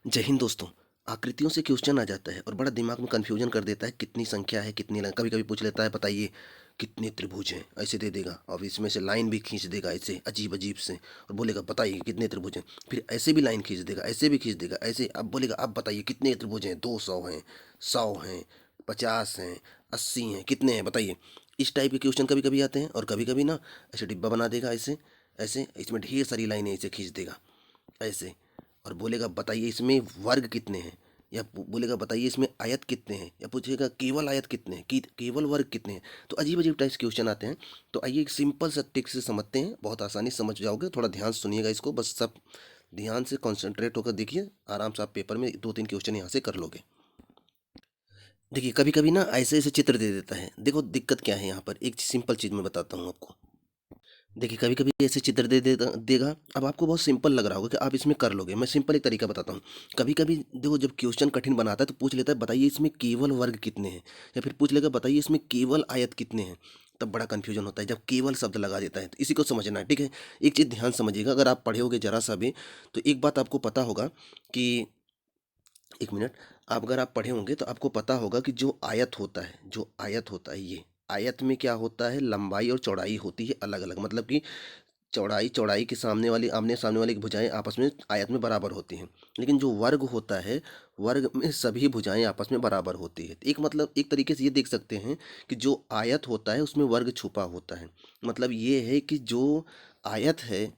जय हिंद दोस्तों। आकृतियों से क्वेश्चन आ जाता है और बड़ा दिमाग में कन्फ्यूजन कर देता है, कितनी संख्या है, कितनी लाइन। कभी कभी पूछ लेता है बताइए कितने त्रिभुज हैं, ऐसे दे देगा और इसमें से लाइन भी खींच देगा ऐसे अजीब अजीब से, और बोलेगा बताइए कितने त्रिभुज हैं। फिर ऐसे भी लाइन खींच देगा, ऐसे भी खींच देगा ऐसे, अब बोलेगा अब बताइए कितने त्रिभुज हैं, 200 हैं, 100 हैं, 50 हैं, 80 हैं, कितने हैं बताइए। इस टाइप के क्वेश्चन कभी कभी आते हैं। और कभी कभी ना ऐसे डिब्बा बना देगा ऐसे ऐसे, इसमें ढेर सारी लाइनें ऐसे खींच देगा ऐसे, और बोलेगा बताइए इसमें वर्ग कितने हैं, या बोलेगा बताइए इसमें आयत कितने हैं, या पूछेगा केवल आयत कितने हैं, कि केवल वर्ग कितने हैं। तो अजीब अजीब टाइप क्वेश्चन आते हैं। तो आइए एक सिंपल सा ट्रिक से समझते हैं, बहुत आसानी से समझ जाओगे। थोड़ा ध्यान से सुनिएगा इसको, बस सब ध्यान से कॉन्सेंट्रेट होकर देखिए, आराम से आप पेपर में 2-3 क्वेश्चन यहाँ से कर लोगे। देखिए कभी कभी ना ऐसे ऐसे चित्र दे देता है। देखो दिक्कत क्या है यहाँ पर, एक सिंपल चीज़ मैं बताता हूँ आपको। देखिए कभी कभी ऐसे चित्र दे देगा। अब आपको बहुत सिंपल लग रहा होगा कि आप इसमें कर लोगे। मैं सिंपल एक तरीका बताता हूँ। कभी कभी देखो जब क्वेश्चन कठिन बनाता है तो पूछ लेता है बताइए इसमें केवल वर्ग कितने हैं, या फिर पूछ लेगा बताइए इसमें केवल आयत कितने हैं। तब बड़ा कन्फ्यूजन होता है जब केवल शब्द लगा देता है। तो इसी को समझना है, ठीक है। एक चीज़ ध्यान समझिएगा, अगर आप पढ़े होगे जरा सा भी, तो एक बात आपको पता होगा कि, एक मिनट, आप अगर आप पढ़े होंगे तो आपको पता होगा कि जो आयत होता है, जो आयत होता है, ये आयत में क्या होता है, लंबाई और चौड़ाई होती है अलग अलग। मतलब कि चौड़ाई चौड़ाई के सामने वाली, आमने सामने वाली की भुजाएं आपस में आयत में बराबर होती हैं। लेकिन जो वर्ग होता है, वर्ग में सभी भुजाएं आपस में बराबर होती है। एक मतलब एक तरीके से ये देख सकते हैं कि जो आयत होता है उसमें वर्ग छुपा होता है। मतलब ये है कि जो आयत है,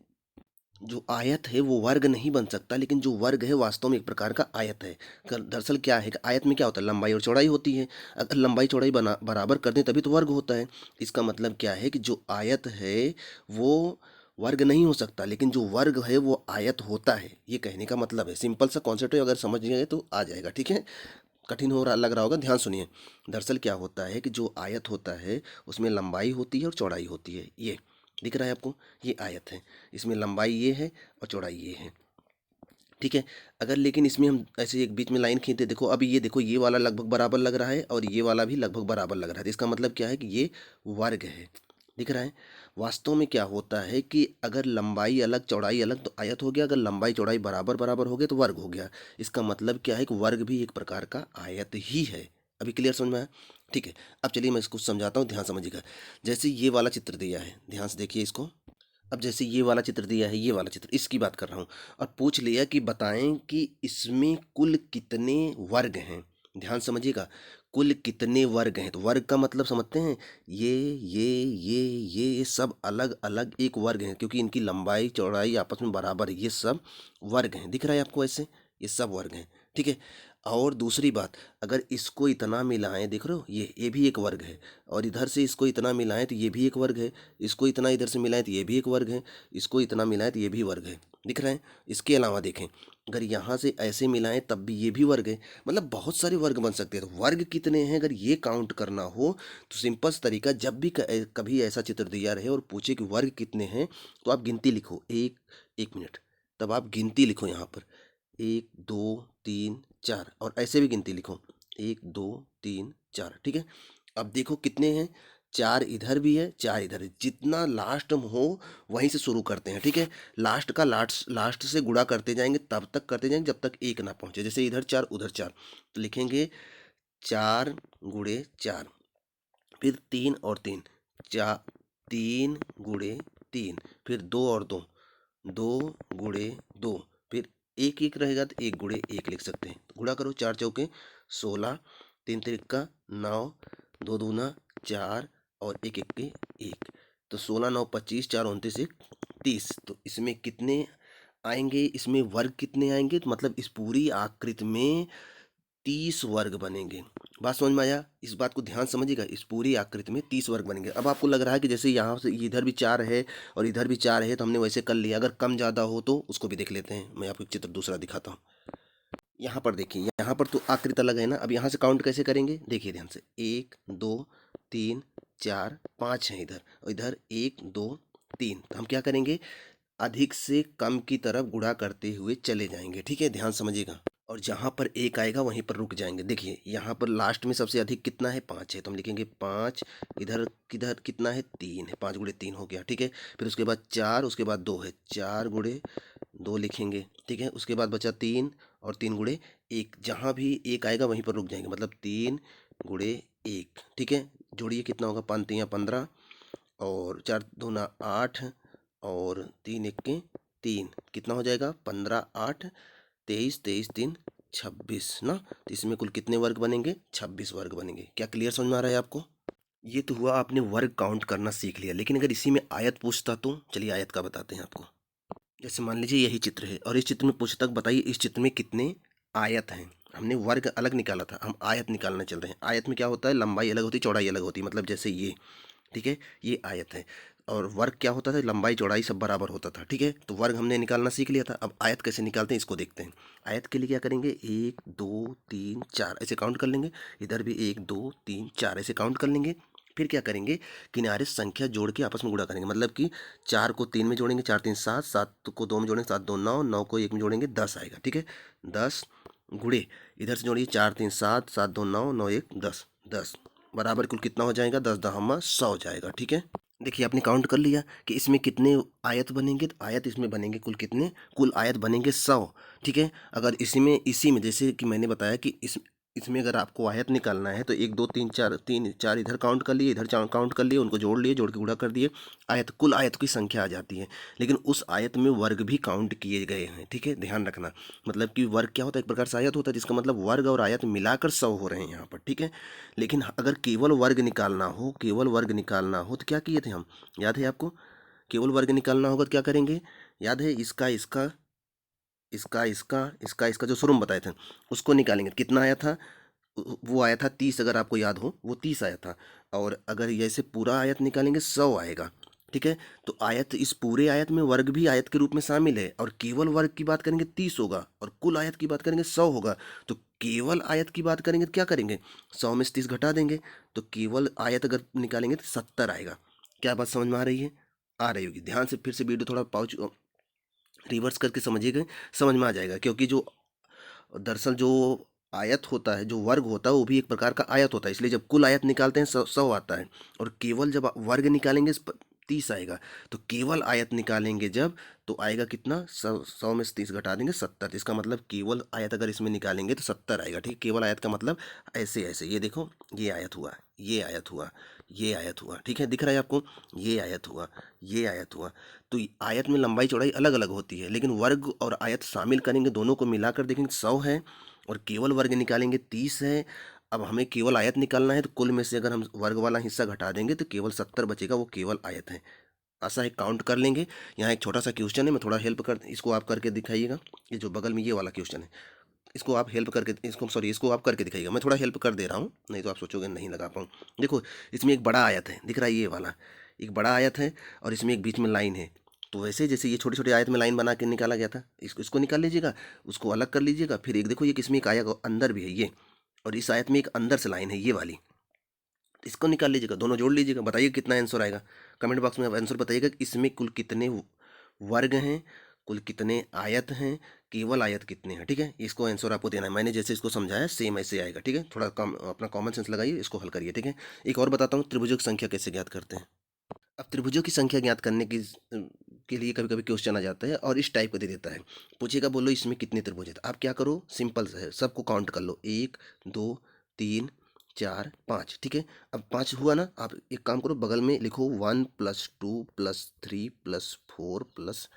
जो आयत है वो वर्ग नहीं बन सकता, लेकिन जो वर्ग है वास्तव में एक प्रकार का आयत है। दरअसल क्या है कि आयत में क्या होता है, लंबाई और चौड़ाई होती है। अगर लंबाई चौड़ाई बना बराबर कर दें तभी तो वर्ग होता है। इसका मतलब क्या है कि जो आयत है वो वर्ग नहीं हो सकता, लेकिन जो वर्ग है वो आयत होता है। ये कहने का मतलब है। सिंपल सा कॉन्सेप्ट है, अगर समझ गए तो आ जाएगा, ठीक है। कठिन हो रहा लग रहा होगा, ध्यान सुनिए। दरअसल क्या होता है कि जो आयत होता है उसमें लंबाई होती है और चौड़ाई होती है। ये दिख रहा है आपको, ये आयत है, इसमें लंबाई ये है और चौड़ाई ये है, ठीक है। अगर लेकिन इसमें हम ऐसे एक बीच में लाइन खींचते, देखो अभी ये देखो, ये वाला लगभग बराबर लग रहा है और ये वाला भी लगभग बराबर लग रहा है। तो इसका मतलब क्या है कि ये वर्ग है, दिख रहा है। वास्तव में क्या होता है कि अगर लंबाई अलग चौड़ाई अलग तो आयत हो गया, अगर लंबाई चौड़ाई बराबर बराबर हो गया तो वर्ग हो गया। इसका मतलब क्या है कि वर्ग भी एक प्रकार का आयत ही है। अभी क्लियर समझ में आया, ठीक है। अब चलिए मैं इसको समझाता हूँ, ध्यान समझिएगा। जैसे ये वाला चित्र दिया है, ध्यान से देखिए इसको। अब जैसे ये वाला चित्र दिया है, ये वाला चित्र, इसकी बात कर रहा हूँ। और पूछ लिया कि बताएं कि इसमें कुल कितने वर्ग हैं। ध्यान समझिएगा, कुल कितने वर्ग हैं। तो वर्ग का मतलब समझते हैं, ये सब अलग अलग एक वर्ग हैं, क्योंकि इनकी लंबाई चौड़ाई आपस में बराबर है। ये सब वर्ग हैं, दिख रहा है आपको ऐसे, ये सब वर्ग हैं, ठीक है। और दूसरी बात, अगर इसको इतना मिलाएं, देख रहे हो, ये भी एक वर्ग है। और इधर से इसको इतना मिलाएं तो ये भी एक वर्ग है। इसको इतना इधर से मिलाएं तो ये भी एक वर्ग है। इसको इतना मिलाएं तो ये भी वर्ग है, दिख रहा है। इसके अलावा देखें, अगर यहाँ से ऐसे मिलाएं तब भी ये भी वर्ग है। मतलब बहुत सारे वर्ग बन सकते हैं। तो वर्ग कितने हैं अगर ये काउंट करना हो तो सिंपल सा तरीका, जब भी कभी ऐसा चित्र दिया रहे और पूछे कि वर्ग कितने हैं, तो आप गिनती लिखो, एक, एक मिनट, तब आप गिनती लिखो यहाँ पर, 1 2 3 4, और ऐसे भी गिनती लिखो, 1 2 3 4, ठीक है। अब देखो कितने हैं, 4 इधर भी है, 4 इधर है। जितना लास्ट में हो वहीं से शुरू करते हैं, ठीक है। लास्ट का लास्ट लास्ट से गुणा करते जाएंगे, तब तक करते जाएंगे जब तक एक ना पहुंचे। जैसे इधर 4 उधर 4, तो लिखेंगे 4 × 4, फिर 3 और 3, 4, 3 × 3, फिर 2 और 2, 2 × 2, फिर एक एक रहेगा तो 1 × 1 लिख सकते हैं। तो गुणा करो, 4 × 4 = 16, 3 × 3 = 9, 2 × 2 = 4, और एक एक के एक, तो 16 9 25, 4 29 1 30। तो इसमें कितने आएंगे, इसमें वर्ग कितने आएंगे, तो मतलब इस पूरी आकृति में 30 वर्ग बनेंगे। बात समझ में आया, इस बात को ध्यान समझिएगा, इस पूरी आकृति में 30 वर्ग बनेंगे। अब आपको लग रहा है कि जैसे यहाँ से इधर भी 4 है और इधर भी 4 है तो हमने वैसे कर लिया। अगर कम ज़्यादा हो तो उसको भी देख लेते हैं। मैं आपको एक चित्र दूसरा दिखाता हूँ। यहाँ पर देखिए, यहाँ पर तो आकृति अलग है ना। अब यहाँ से काउंट कैसे करेंगे, देखिए ध्यान से, 1 2 3 4 5 हैं इधर, और इधर 1 2 3। तो हम क्या करेंगे, अधिक से कम की तरफ गुणा करते हुए चले जाएंगे, ठीक है, ध्यान समझिएगा। और जहाँ पर 1 आएगा वहीं पर रुक जाएंगे। देखिए यहाँ पर लास्ट में सबसे अधिक कितना है, 5 है, तो हम लिखेंगे 5। इधर किधर कितना है, 3 है, 5 × 3 हो गया, ठीक है। फिर उसके बाद 4, उसके बाद 2 है, 4 × 2 लिखेंगे, ठीक है। उसके बाद बचा 3 और 3 गुणे 1, जहाँ भी 1 आएगा वहीं पर रुक जाएंगे, मतलब 3 गुणे 1, ठीक है। जोड़िए कितना होगा, 5 3 15 और 4 दूना 8 और 3 1 3, कितना हो जाएगा 15 8 23 23 3 26 ना। तो इसमें कुल कितने वर्ग बनेंगे, 26 वर्ग बनेंगे। क्या क्लियर समझ में आ रहा है आपको? ये तो हुआ आपने वर्ग काउंट करना सीख लिया, लेकिन अगर इसी में आयत पूछता तो चलिए आयत का बताते हैं आपको। जैसे मान लीजिए यही चित्र है और इस चित्र में पूछता बताइए इस चित्र में कितने आयत हैं। हमने वर्ग अलग निकाला था, हम आयत निकालना चल रहे हैं। आयत में क्या होता है, लंबाई अलग होती है चौड़ाई अलग होती है, मतलब जैसे ये, ठीक है, ये आयत है। और वर्ग क्या होता था, लंबाई चौड़ाई सब बराबर होता था, ठीक है। तो वर्ग हमने निकालना सीख लिया था। अब आयत कैसे निकालते हैं इसको देखते हैं। आयत के लिए क्या करेंगे, 1 2 3 4 ऐसे काउंट कर लेंगे। इधर भी 1 2 3 4 ऐसे काउंट कर लेंगे। फिर क्या करेंगे, किनारे संख्या जोड़ के आपस में गुणा करेंगे, मतलब कि 4 को 3 में जोड़ेंगे, 4 3 7, 7 को 2 में जोड़ेंगे, 7 2 9, 9 को 1 में जोड़ेंगे, 10 आएगा, ठीक है। 10 गुणे इधर से जोड़िए, 4 3 7, 7 2 9, 9 1 10, 10 बराबर कुल कितना हो जाएगा, 10 दहमा 100 हो जाएगा, ठीक है। देखिए आपने काउंट कर लिया कि इसमें कितने आयत बनेंगे, तो आयत इसमें बनेंगे कुल कितने, कुल आयत बनेंगे 100, ठीक है। अगर इसी में जैसे कि मैंने बताया कि इसमें अगर आपको आयत निकालना है तो 1 2 3 4, 3 4 इधर काउंट कर लिए, इधर काउंट कर लिए, उनको जोड़ लिए, जोड़ के गुणा कर दिए, आयत कुल आयत की संख्या आ जाती है। लेकिन उस आयत में वर्ग भी काउंट किए गए हैं, ठीक है, ध्यान रखना। मतलब कि वर्ग क्या होता है, एक प्रकार से आयत होता है, जिसका मतलब वर्ग और आयत मिलाकर 100 हो रहे हैं यहाँ पर, ठीक है। लेकिन अगर केवल वर्ग निकालना हो, केवल वर्ग निकालना हो तो क्या किए थे हम, याद है आपको? केवल वर्ग निकालना होगा तो क्या करेंगे, याद है? इसका इसका इसका इसका इसका इसका जो शुरू में बताए थे उसको निकालेंगे। कितना आया था, वो आया था 30, अगर आपको याद हो वो 30 आया था। और अगर जैसे पूरा आयत निकालेंगे 100 आएगा, ठीक है। तो आयत, इस पूरे आयत में वर्ग भी आयत के रूप में शामिल है, और केवल वर्ग की बात करेंगे 30 होगा, और कुल आयत की बात करेंगे 100 होगा। तो केवल आयत की बात करेंगे तो क्या करेंगे, 100 में से 30 घटा देंगे, तो केवल आयत अगर निकालेंगे तो 70 आएगा। क्या बात समझ में आ रही है? आ रही होगी। ध्यान से फिर से वीडियो थोड़ा पाउच रिवर्स करके समझिएगा, समझ में आ जाएगा। क्योंकि जो दरअसल जो आयत होता है, जो वर्ग होता है, वो भी एक प्रकार का आयत होता है। इसलिए जब कुल आयत निकालते हैं 100 आता है, और केवल जब आप वर्ग निकालेंगे 30 आएगा। तो केवल आयत निकालेंगे जब, तो आएगा कितना, 100 में से 30 घटा देंगे 70। इसका मतलब केवल आयत अगर इसमें निकालेंगे तो 70 आएगा, ठीक है। केवल आयत का मतलब ऐसे ऐसे, ये देखो, ये आयत हुआ, ये आयत हुआ, ये आयत हुआ, ठीक है, दिख रहा है आपको? ये आयत हुआ, ये आयत हुआ। तो आयत में लंबाई चौड़ाई अलग अलग होती है, लेकिन वर्ग और आयत शामिल करेंगे, दोनों को मिलाकर देखेंगे 100 है, और केवल वर्ग निकालेंगे 30 है। अब हमें केवल आयत निकालना है, तो कुल में से अगर हम वर्ग वाला हिस्सा घटा देंगे तो केवल 70 बचेगा, वो केवल आयत है। ऐसा है, काउंट कर लेंगे। यहाँ एक छोटा सा क्वेश्चन है, मैं थोड़ा हेल्प कर, इसको आप करके दिखाइएगा। ये जो बगल में ये वाला क्वेश्चन है, इसको आप हेल्प करके, इसको आप करके दिखाइएगा। मैं थोड़ा हेल्प कर दे रहा हूँ, नहीं तो आप सोचोगे नहीं लगा पाऊँ। देखो, इसमें एक बड़ा आयत है, दिख रहा है ये वाला, एक बड़ा आयत है, और इसमें एक बीच में लाइन है। तो वैसे जैसे ये छोटे छोटे आयत में लाइन बना के निकाला गया था, इसको निकाल लीजिएगा, उसको अलग कर लीजिएगा। फिर एक देखो, ये किसमें एक आयत अंदर भी है ये, और इस आयत में एक अंदर से लाइन है ये वाली, इसको निकाल लीजिएगा, दोनों जोड़ लीजिएगा, बताइए कितना आंसर आएगा। कमेंट बॉक्स में आप आंसर बताइएगा कि इसमें कुल कितने वर्ग हैं, कुल कितने आयत हैं, केवल आयत कितने हैं, ठीक है। इसको आंसर आपको देना है, मैंने जैसे इसको समझाया सेम ऐसे आएगा, ठीक है। थोड़ा कम अपना कॉमन सेंस लगाइए, इसको हल करिए, ठीक है। एक और बताता हूँ, त्रिभुजों की संख्या कैसे ज्ञात करते हैं। अब त्रिभुजों की संख्या ज्ञात करने के लिए कभी कभी क्वेश्चन आ जाता है, और इस टाइप का दे देता है, पूछेगा बोलो इसमें कितने त्रिभुज हैं। तो आप क्या करो, सिंपल सा है, सबको काउंट कर लो, 1 2 3 4 5, ठीक है। अब 5 हुआ ना, आप एक काम करो, बगल में लिखो 1 + 2 + 3 + 4 +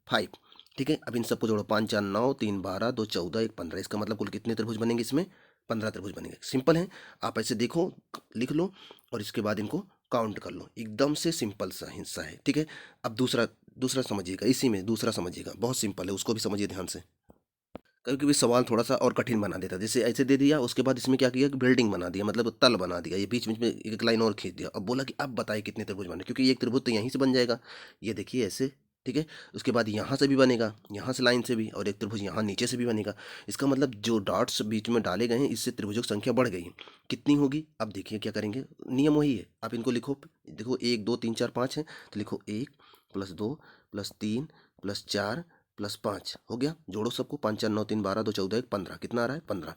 5, ठीक है। अब इन सबको जोड़ो, 5 4 9, 3 12, 2 14, 1 15। इसका मतलब कुल कितने त्रिभुज बनेंगे इसमें, 15 त्रिभुज बनेंगे। सिंपल है, आप ऐसे देखो, लिख लो, और इसके बाद इनको काउंट कर लो। एकदम से सिंपल सा हिस्सा है, ठीक है। अब दूसरा दूसरा समझिएगा, इसी में दूसरा समझिएगा, बहुत सिंपल है, उसको भी समझिए ध्यान से। कभी कभी सवाल थोड़ा सा और कठिन बना देता है, जैसे ऐसे दे दिया, उसके बाद इसमें क्या किया कि बिल्डिंग बना दिया, मतलब तल बना दिया, ये बीच बीच में एक लाइन और खींच दिया। अब बोला कि अब बताइए कितने त्रिभुज बने, क्योंकि एक त्रिभुज तो यहीं से बन जाएगा, ये देखिए ऐसे, ठीक है। उसके बाद यहाँ से भी बनेगा, यहाँ से लाइन से भी, और एक त्रिभुज यहाँ नीचे से भी बनेगा। इसका मतलब जो डॉट्स बीच में डाले गए हैं, इससे त्रिभुजों की संख्या बढ़ गई है। कितनी होगी, अब देखिए क्या करेंगे, नियम वही है, आप इनको लिखो। देखो 1 2 3 4 5 है, तो लिखो 1 + 2 + 3 + 4 + 5 हो गया। जोड़ो सबको, 5 4 9 3 12, 2 14, 1 15, कितना आ रहा है, 15।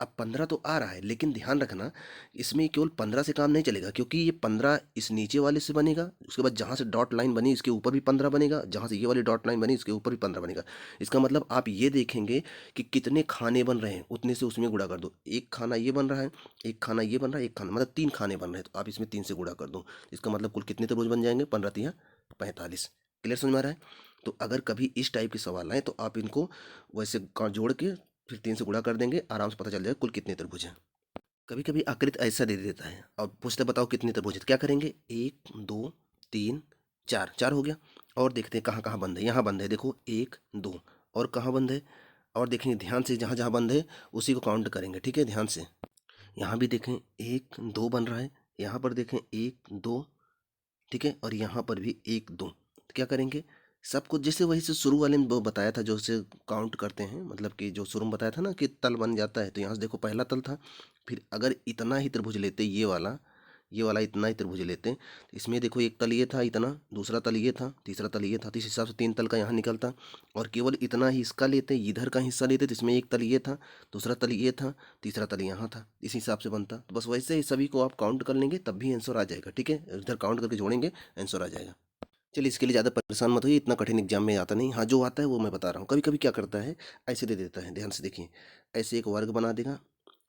अब 15 तो आ रहा है, लेकिन ध्यान रखना इसमें केवल 15 से काम नहीं चलेगा, क्योंकि ये 15 इस नीचे वाले से बनेगा, उसके बाद जहाँ से डॉट लाइन बनी इसके ऊपर भी 15 बनेगा, जहाँ से ये वाली डॉट लाइन बनी इसके ऊपर भी 15 बनेगा। इसका मतलब आप ये देखेंगे कि कितने खाने बन रहे हैं, उतने से उसमें गुणा कर दो। एक खाना ये बन रहा है, एक खाना ये बन रहा है, एक खाना मतलब 3 खाने बन रहे हैं, तो आप इसमें 3 से गुणा कर दो। इसका मतलब कुल कितने त्रिभुज बन जाएंगे? 15 तिया 45। क्लियर समझ में आ रहा है? तो अगर कभी इस टाइप के सवाल आए तो आप इनको वैसे जोड़ के फिर 3 से गुणा कर देंगे, आराम से पता चल जाएगा कुल कितने त्रिभुज हैं। कभी कभी आकृति ऐसा दे देता है और पूछते बताओ कितने त्रिभुज हैं, तो क्या करेंगे? 1 2 3 4, 4 हो गया। और देखते हैं कहाँ कहाँ बंद है। यहाँ बंद है, देखो 1 2। और कहाँ बंद है? और देखेंगे ध्यान से, जहाँ जहाँ बंद है उसी को काउंट करेंगे, ठीक है? ध्यान से यहाँ भी देखें 1 2 बन रहा है, यहाँ पर देखें 1 2, ठीक है? और यहाँ पर भी 1 2। तो क्या करेंगे? सब कुछ जैसे वही से शुरू वाले में वो बताया था, जो से काउंट करते हैं, मतलब कि जो शुरू में बताया था ना कि तल बन जाता है, तो यहाँ से देखो पहला तल था। फिर अगर इतना ही त्रिभुज लेते, ये वाला इतना ही त्रिभुज लेते, तो इसमें देखो एक तल ये था इतना, दूसरा तल ये था, तीसरा तल ये था, तो इस हिसाब से 3 तल का यहाँ निकलता। और केवल इतना ही इसका लेते, इधर का हिस्सा लेते, तो इसमें एक तल ये था, दूसरा तल ये था, तीसरा तल यहाँ था, इस हिसाब से बनता। तो बस वैसे ही सभी को आप काउंट कर लेंगे तब भी आंसर आ जाएगा, ठीक है? इधर काउंट करके जोड़ेंगे, आंसर आ जाएगा। चलिए इसके लिए ज़्यादा परेशान मत होइए, इतना कठिन एग्जाम में आता नहीं। हाँ, जो आता है वो मैं बता रहा हूँ। कभी कभी क्या करता है, ऐसे दे देता है, ध्यान से देखिए। ऐसे एक वर्ग बना देगा,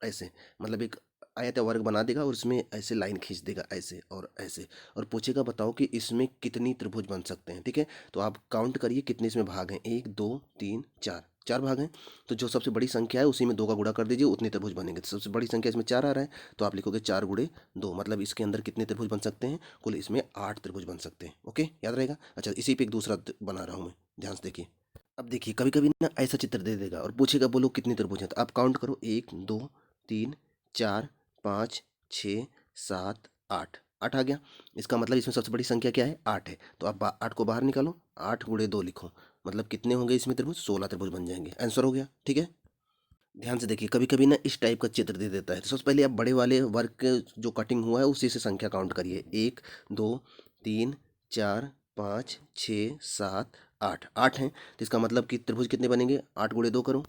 ऐसे मतलब एक आयत या वर्ग बना देगा और उसमें ऐसे लाइन खींच देगा, ऐसे और ऐसे, और पूछेगा बताओ कि इसमें कितनी त्रिभुज बन सकते हैं, ठीक है? तो आप काउंट करिए कितने इसमें भाग हैं, 1 2 3 4, 4 भाग हैं। तो जो सबसे बड़ी संख्या है उसी में 2 का गुणा कर दीजिए, उतने त्रिभुज बनेंगे। तो सबसे बड़ी संख्या इसमें 4 आ रहा है, तो आप लिखोगे 4 गुणे 2, मतलब इसके अंदर कितने त्रिभुज बन सकते हैं? कुल इसमें 8 त्रिभुज बन सकते हैं। ओके, याद रहेगा? अच्छा, इसी पे एक दूसरा बना रहा हूँ मैं, ध्यान से देखिए। अब देखिए कभी कभी ना ऐसा चित्र दे देगा और पूछेगा बोलो कितनी त्रिभुज हैं, तो आप काउंट करो, 1 2 3 4 5 6 7 8, 8 आ गया। इसका मतलब इसमें सबसे बड़ी संख्या क्या है? 8 है। तो आप 8 को बाहर निकालो, 8 गुणे 2 लिखो, मतलब कितने होंगे इसमें त्रिभुज? 16 त्रिभुज बन जाएंगे। आंसर हो गया, ठीक है? ध्यान से देखिए कभी कभी ना इस टाइप का चित्र दे देता है, तो सबसे पहले आप बड़े वाले वर्ग के जो कटिंग हुआ है उसी से संख्या काउंट करिए, 1 2 3 4 5 6 7 8, 8 हैं। तो इसका मतलब कि त्रिभुज कितने बनेंगे? 8 गुणे 2 करो,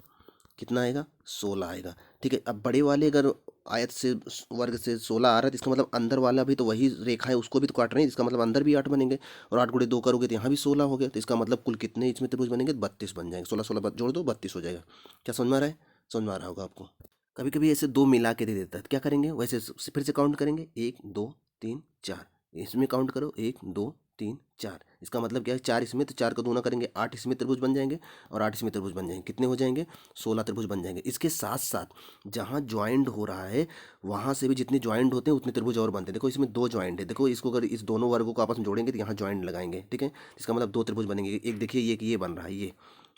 कितना आएगा? 16 आएगा, ठीक है? अब बड़े वाले अगर आयत से वर्ग से 16 आ रहा है, तो इसका मतलब अंदर वाला भी तो वही रेखा है, उसको भी तो काट रहे हैं, इसका मतलब अंदर भी 8 बनेंगे। और 8 गुणे 2 करोगे तो यहाँ भी 16 हो गया, तो इसका मतलब कुल कितने इसमें त्रिभुज बनेंगे? 32 बन जाएंगे। 16 16 जोड़ दो, 32 हो जाएगा। क्या समझ में आ रहा है? समझ में आ रहा होगा आपको। कभी कभी ऐसे दो मिला के दे देता है, तो क्या करेंगे? वैसे फिर से काउंट करेंगे, 1 2 3 4, इसमें काउंट करो, 1 2 3 4। इसका मतलब क्या है? 4 इसमें, तो 4 का दूना करेंगे, 8 इसमें त्रिभुज बन जाएंगे, और 8 इसमें त्रिभुज बन जाएंगे। कितने हो जाएंगे? 16 त्रिभुज बन जाएंगे। इसके साथ साथ जहाँ ज्वाइंट हो रहा है वहाँ से भी जितने ज्वाइंट होते हैं उतने त्रिभुज और बनते हैं। देखो इसमें 2 ज्वाइंट है, देखो इसको अगर इस दोनों वर्गों को आपस में जोड़ेंगे तो यहाँ ज्वाइंट लगाएंगे, ठीक है? इसका मतलब 2 त्रिभुज बनेंगे। एक देखिए ये बन रहा है, ये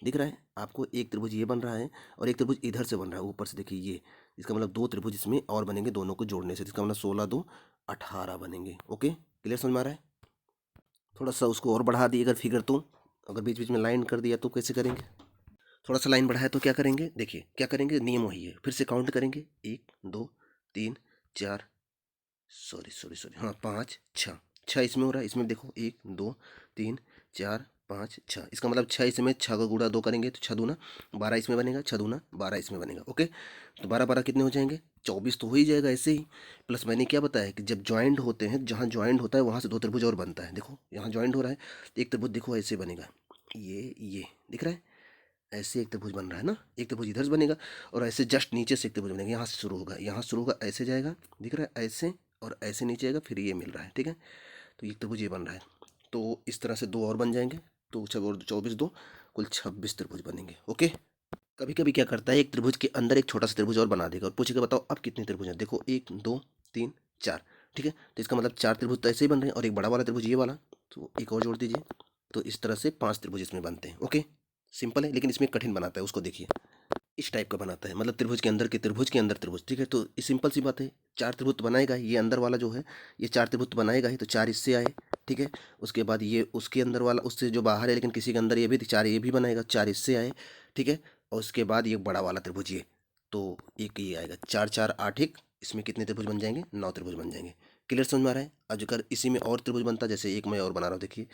दिख रहा है आपको? एक त्रिभुज ये बन रहा है और एक त्रिभुज इधर से बन रहा है, ऊपर से देखिए ये। इसका मतलब 2 त्रिभुज इसमें और बनेंगे दोनों को जोड़ने से। इसका मतलब 16 2 18 बनेंगे। ओके, क्लियर समझ में आ रहा है? थोड़ा सा उसको और बढ़ा दिए अगर फिगर, तो अगर बीच बीच में लाइन कर दिया तो कैसे करेंगे? थोड़ा सा लाइन बढ़ाया तो क्या करेंगे? देखिए क्या करेंगे, नियम वही है। फिर से काउंट करेंगे, 1 2 3 4, सॉरी सॉरी सॉरी, हाँ 5 6, 6 इसमें हो रहा है। इसमें देखो 1 2 3 4 5 6, इसका मतलब 6 इसमें, 6 का गुणा 2 करेंगे तो 6 दूना 12 इसमें बनेगा, 6 दूना 12 इसमें बनेगा। ओके, तो 12 12 कितने हो जाएंगे? 24 तो हो ही जाएगा ऐसे ही। प्लस मैंने क्या बताया कि जब ज्वाइंट होते हैं, जहाँ ज्वाइंट होता है वहाँ से 2 त्रिभुज और बनता है। देखो यहाँ ज्वाइंट हो रहा है, तो एक त्रिभुज देखो ऐसे बनेगा, ये दिख रहा है? ऐसे एक त्रिभुज बन रहा है ना, एक त्रिभुज इधर से बनेगा, और ऐसे जस्ट नीचे से एक त्रिभुज बनेगा, यहाँ से शुरू होगा, यहाँ शुरू होगा, ऐसे जाएगा, दिख रहा है? ऐसे, और ऐसे नीचे आएगा, फिर ये मिल रहा है, ठीक है? तो एक त्रिभुज ये बन रहा है। तो इस तरह से 2 और बन जाएंगे, तो 24 2, कुल 26 त्रिभुज बनेंगे। ओके, कभी कभी क्या करता है, एक त्रिभुज के अंदर एक छोटा सा त्रिभुज और बना देगा और पूछेगा बताओ अब कितने त्रिभुज हैं? देखो 1 2 3 4, ठीक है? तो इसका मतलब 4 त्रिभुज तो ऐसे ही बन रहे हैं, और एक बड़ा वाला त्रिभुज ये वाला, तो एक और जोड़ दीजिए। तो इस तरह से 5 त्रिभुज इसमें बनते हैं। ओके, सिंपल है, लेकिन इसमें कठिन बनाता है, उसको देखिए। इस टाइप का बनाता है, मतलब त्रिभुज के अंदर के त्रिभुज के अंदर त्रिभुज, ठीक है? तो ये सिंपल सी बात है, 4 त्रिभुज तो बनाएगा ही, ये अंदर वाला जो है ये 4 त्रिभुज तो बनाएगा ही, तो 4 इससे आए, ठीक है? उसके बाद ये उसके अंदर वाला, उससे जो बाहर है लेकिन किसी के अंदर, ये भी 4 ये भी बनाएगा, 4 इससे आए, ठीक है? और उसके बाद ये बड़ा वाला त्रिभुज ये, तो एक ये आएगा, 4 4 8 1, इसमें कितने त्रिभुज बन जाएंगे? 9 त्रिभुज बन जाएंगे। क्लियर समझ में आ रहा है? अब अगर इसी में और त्रिभुज बनता, जैसे एक मैं और बना रहा हूँ, देखिए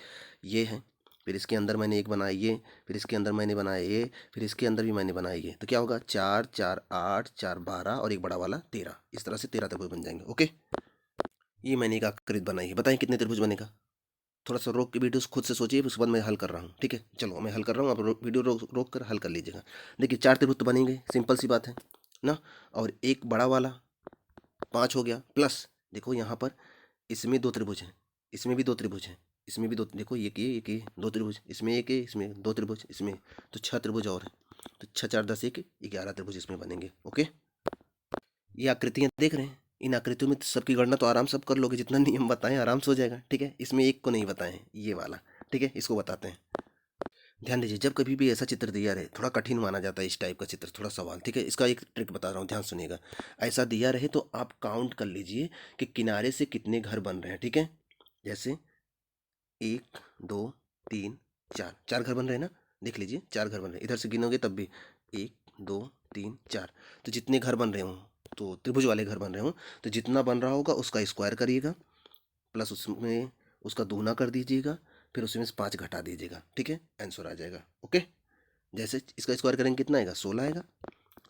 ये है, फिर इसके अंदर मैंने एक बनाया ये, फिर इसके अंदर मैंने बनाया ये, फिर इसके अंदर भी मैंने बनाया ये, तो क्या होगा 4 4 8 4 12 और एक बड़ा वाला 13। इस तरह से 13 त्रिभुज बन जाएंगे। ओके, ये मैंने एक आकृति बनाई है, बताएं कितने त्रिभुज बनेगा। थोड़ा सा रोक के वीडियो खुद से सोचिए, उसके बाद मैं हल कर रहा हूँ। ठीक है, चलो मैं हल कर रहा हूँ, आप वीडियो रोक कर हल कर लीजिएगा। देखिए 4 त्रिभुज तो बनेंगे, सिंपल सी बात है ना। और एक बड़ा वाला 5 हो गया, प्लस देखो यहाँ पर इसमें 2 त्रिभुज हैं, इसमें भी 2 त्रिभुज हैं, इसमें भी 2, देखो एक ये 2 त्रिभुज, इसमें एक है, इसमें 2 त्रिभुज, इसमें तो 6 त्रिभुज और हैं। तो 6 4 10 1 11 त्रिभुज इसमें बनेंगे। ओके, ये आकृतियाँ देख रहे हैं, इन आकृतियों में तो सबकी गणना तो आराम से आप कर लोगे, जितना नियम बताएं आराम से हो जाएगा। ठीक है, इसमें एक को नहीं बताएं, ये वाला। ठीक है, इसको बताते हैं। ध्यान दीजिए, जब कभी भी ऐसा चित्र दिया रहे, थोड़ा कठिन माना जाता है इस टाइप का चित्र, थोड़ा सवाल। ठीक है, इसका एक ट्रिक बता रहा हूँ, ध्यान सुनिएगा। ऐसा दिया रहे तो आप काउंट कर लीजिए कि किनारे से कितने घर बन रहे हैं। ठीक है, जैसे 1 2 3 4, 4 घर बन रहे हैं ना, देख लीजिए 4 घर बन रहे हैं, इधर से गिनोगे तब भी 1 2 3 4, तो जितने घर बन रहे हों, तो त्रिभुज वाले घर बन रहे हों, तो जितना बन रहा होगा उसका स्क्वायर करिएगा, प्लस उसमें उसका दूना कर दीजिएगा, फिर उसमें से 5 घटा दीजिएगा। ठीक है, आंसर आ जाएगा। ओके, जैसे इसका स्क्वायर करेंगे कितना आएगा, 16 आएगा,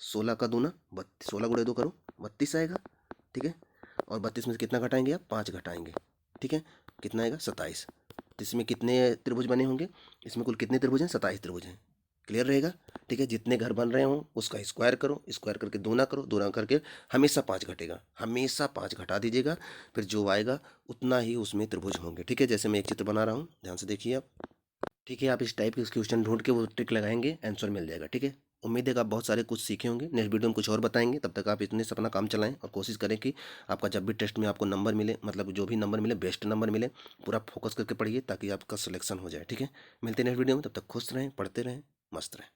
16 का दूना 16 गुणे 2 करो 32 आएगा। ठीक है, और 32 में से कितना घटाएंगे आप, 5 घटाएंगे। ठीक है, कितना आएगा 27। तो इसमें कितने त्रिभुज बने होंगे, इसमें कुल कितने त्रिभुज हैं, 27 त्रिभुज हैं। क्लियर रहेगा। ठीक है, जितने घर बन रहे हों उसका स्क्वायर करो, स्क्वायर करके दूना करो, दूना करके हमेशा 5 घटेगा, हमेशा 5 घटा दीजिएगा, फिर जो आएगा उतना ही उसमें त्रिभुज होंगे। ठीक है, जैसे मैं एक चित्र बना रहा हूँ, ध्यान से देखिए आप। ठीक है, आप इस टाइप के क्वेश्चन ढूंढ के वो ट्रिक लगाएंगे, आंसर मिल जाएगा। ठीक है, उम्मीद है कि आप बहुत सारे कुछ सीखे होंगे। नेक्स्ट वीडियो में कुछ और बताएंगे, तब तक आप इतने से अपना काम चलाएं और कोशिश करें कि आपका जब भी टेस्ट में आपको नंबर मिले, मतलब जो भी नंबर मिले बेस्ट नंबर मिले, पूरा फोकस करके पढ़िए ताकि आपका सिलेक्शन हो जाए। ठीक है, मिलते हैं नेक्स्ट वीडियो में, तब तक खुश रहें, पढ़ते रहें, मस्त रहें।